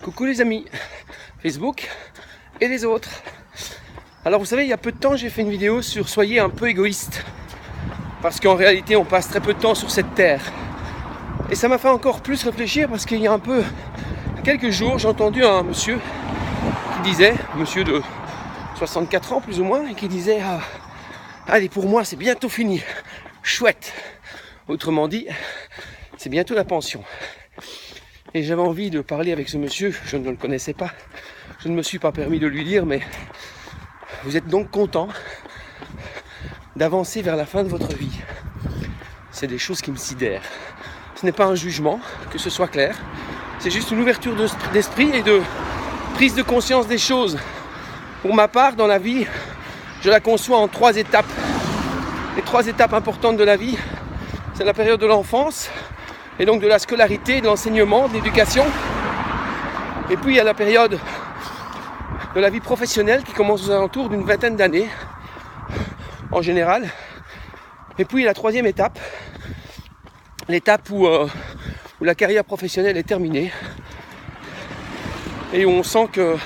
Coucou les amis, Facebook et les autres. Alors vous savez, il y a peu de temps, j'ai fait une vidéo sur soyez un peu égoïste. Parce qu'en réalité, on passe très peu de temps sur cette terre. Et ça m'a fait encore plus réfléchir parce qu'il y a quelques jours, j'ai entendu un monsieur qui disait, monsieur de 64 ans plus ou moins, et qui disait allez, pour moi c'est bientôt fini, chouette. Autrement dit, c'est bientôt la pension. Et j'avais envie de parler avec ce monsieur, je ne le connaissais pas, je ne me suis pas permis de lui dire, mais vous êtes donc content d'avancer vers la fin de votre vie. C'est des choses qui me sidèrent. Ce n'est pas un jugement, que ce soit clair, c'est juste une ouverture d'esprit et de prise de conscience des choses. Pour ma part, dans la vie, je la conçois en 3 étapes. Les 3 étapes importantes de la vie, c'est la période de l'enfance, et donc de la scolarité, de l'enseignement, de l'éducation. Et puis il y a la période de la vie professionnelle qui commence aux alentours d'une 20aine d'années, en général. Et puis la 3e étape, l'étape où la carrière professionnelle est terminée, et où on sent que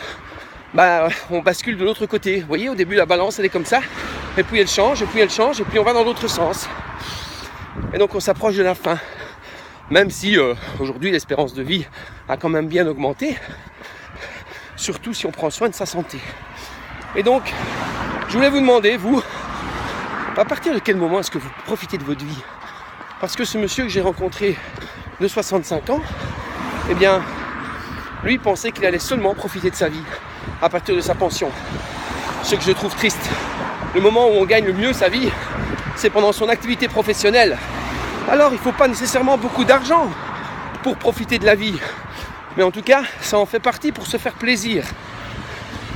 on bascule de l'autre côté. Vous voyez, au début la balance elle est comme ça, et puis elle change, et puis elle change, et puis on va dans l'autre sens. Et donc on s'approche de la fin. Même si aujourd'hui l'espérance de vie a quand même bien augmenté, surtout si on prend soin de sa santé. Et donc, je voulais vous demander, vous, à partir de quel moment est-ce que vous profitez de votre vie? Parce que ce monsieur que j'ai rencontré de 65 ans, eh bien, lui pensait qu'il allait seulement profiter de sa vie à partir de sa pension. Ce que je trouve triste. Le moment où on gagne le mieux sa vie, c'est pendant son activité professionnelle. Alors il ne faut pas nécessairement beaucoup d'argent pour profiter de la vie. Mais en tout cas, ça en fait partie pour se faire plaisir.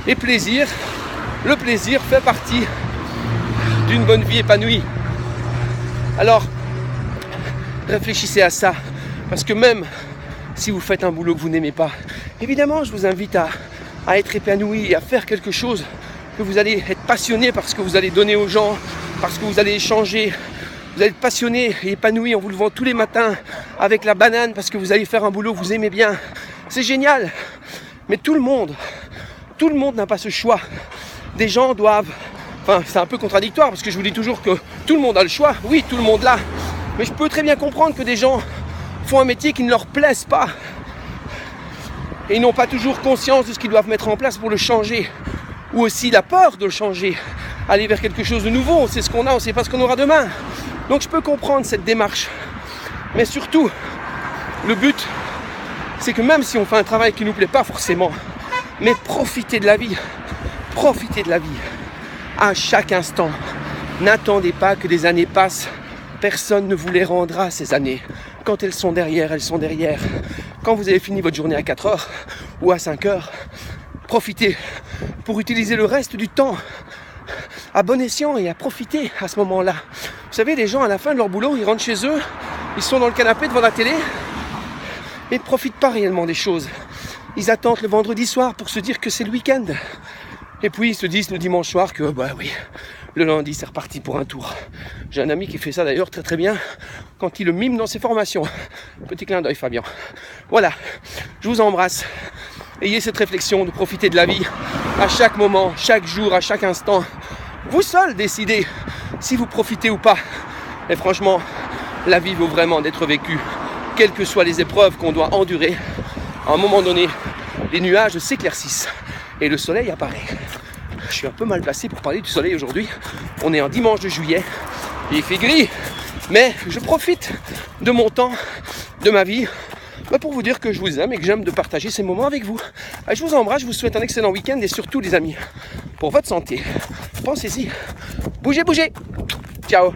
Et le plaisir fait partie d'une bonne vie épanouie. Alors, réfléchissez à ça. Parce que même si vous faites un boulot que vous n'aimez pas, évidemment, je vous invite à être épanoui et à faire quelque chose que vous allez être passionné parce que vous allez donner aux gens, parce que vous allez échanger. Vous allez être passionné et épanoui en vous levant tous les matins avec la banane parce que vous allez faire un boulot que vous aimez bien. C'est génial. Mais tout le monde n'a pas ce choix. Des gens doivent... Enfin, c'est un peu contradictoire parce que je vous dis toujours que tout le monde a le choix. Oui, tout le monde l'a. Mais je peux très bien comprendre que des gens font un métier qui ne leur plaise pas. Et ils n'ont pas toujours conscience de ce qu'ils doivent mettre en place pour le changer. Ou aussi la peur de le changer. Aller vers quelque chose de nouveau. On sait ce qu'on a, on ne sait pas ce qu'on aura demain. Donc je peux comprendre cette démarche. Mais surtout, le but, c'est que même si on fait un travail qui ne nous plaît pas forcément, mais profitez de la vie. Profitez de la vie. À chaque instant. N'attendez pas que des années passent. Personne ne vous les rendra ces années. Quand elles sont derrière, elles sont derrière. Quand vous avez fini votre journée à 4 heures ou à 5 heures, profitez pour utiliser le reste du temps à bon escient et à profiter à ce moment-là. Vous savez, les gens à la fin de leur boulot, ils rentrent chez eux, ils sont dans le canapé devant la télé et ne profitent pas réellement des choses. Ils attendent le vendredi soir pour se dire que c'est le week-end. Et puis ils se disent le dimanche soir que oui, le lundi c'est reparti pour un tour. J'ai un ami qui fait ça d'ailleurs très très bien quand il le mime dans ses formations. Petit clin d'œil Fabien. Voilà, je vous embrasse. Ayez cette réflexion de profiter de la vie à chaque moment, chaque jour, à chaque instant. Vous seul décidez si vous profitez ou pas. Et franchement, la vie vaut vraiment d'être vécue. Quelles que soient les épreuves qu'on doit endurer, à un moment donné, les nuages s'éclaircissent et le soleil apparaît. Je suis un peu mal placé pour parler du soleil aujourd'hui. On est un dimanche de juillet, il fait gris, mais je profite de mon temps, de ma vie, pour vous dire que je vous aime et que j'aime de partager ces moments avec vous. Je vous embrasse, je vous souhaite un excellent week-end et surtout les amis, pour votre santé, pensez-y, bougez, ciao.